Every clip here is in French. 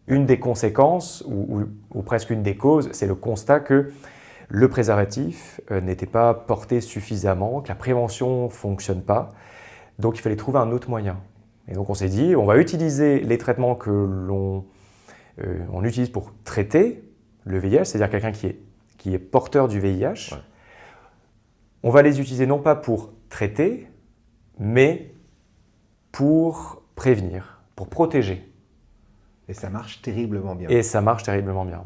Une des conséquences, ou presque une des causes, c'est le constat que le préservatif n'était pas porté suffisamment, que la prévention ne fonctionne pas. Donc il fallait trouver un autre moyen. Et donc on s'est dit, on va utiliser les traitements que on utilise pour traiter le VIH, c'est-à-dire quelqu'un qui est porteur du VIH. Ouais. On va les utiliser non pas pour traiter, mais pour prévenir, pour protéger. Et ça marche terriblement bien. Et ça marche terriblement bien.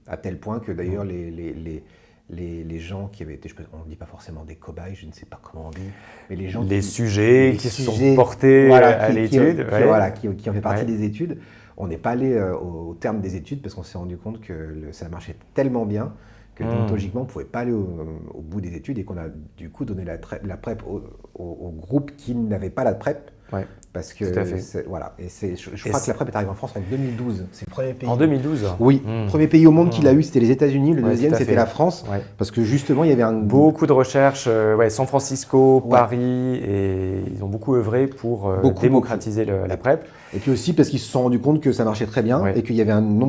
À tel point que d'ailleurs les gens qui avaient été, on ne dit pas forcément des cobayes, je ne sais pas comment on dit, mais les gens sujets qui se sont portés à l'étude, qui ont fait partie des études, on n'est pas allé au terme des études parce qu'on s'est rendu compte que ça marchait tellement bien que déontologiquement on ne pouvait pas aller au bout des études et qu'on a du coup donné la PrEP au groupe qui n'avait pas la PrEP. Ouais, parce que voilà, et je crois que la PrEP est arrivée en France en 2012. C'est le premier pays. En 2012. Oui, le premier pays au monde qui l'a eu, c'était les États-Unis. Le deuxième, c'était la France, parce que justement, il y avait beaucoup de recherches. San Francisco, Paris, et ils ont beaucoup œuvré pour démocratiser la PrEP. Et puis aussi parce qu'ils se sont rendus compte que ça marchait très bien et qu'il y avait une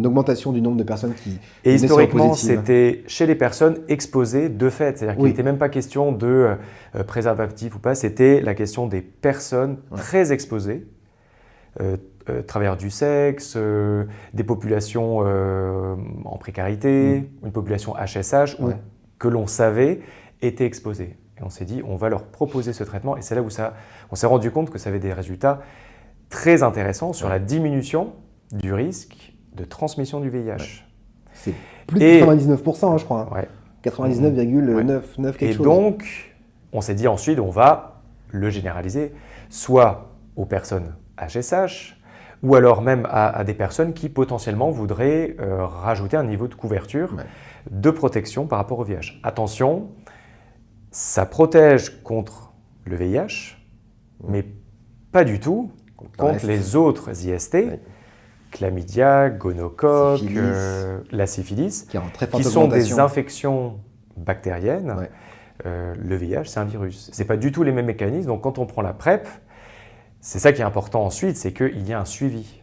augmentation du nombre de personnes qui. Et historiquement, c'était chez les personnes exposées de fait, c'est-à-dire qu'il n'était même pas question de préservatif ou pas. C'était la question des personnes très exposées, travers du sexe, des populations en précarité, une population HSH que l'on savait était exposée. Et on s'est dit, on va leur proposer ce traitement. Et c'est là où on s'est rendu compte que ça avait des résultats très intéressants sur la diminution du risque de transmission du VIH. Ouais. C'est plus de 99%, je crois. 99,99 quelque chose. Et donc, on s'est dit ensuite, on va le généraliser, soit aux personnes HSH, ou alors même à des personnes qui potentiellement voudraient rajouter un niveau de couverture, de protection par rapport au VIH. Attention, ça protège contre le VIH, mais pas du tout contre les autres IST, chlamydia, gonocoque, la syphilis, qui sont des infections bactériennes. Le VIH, c'est un virus. Ce n'est pas du tout les mêmes mécanismes. Donc, quand on prend la PrEP, c'est ça qui est important ensuite, c'est qu'il y a un suivi.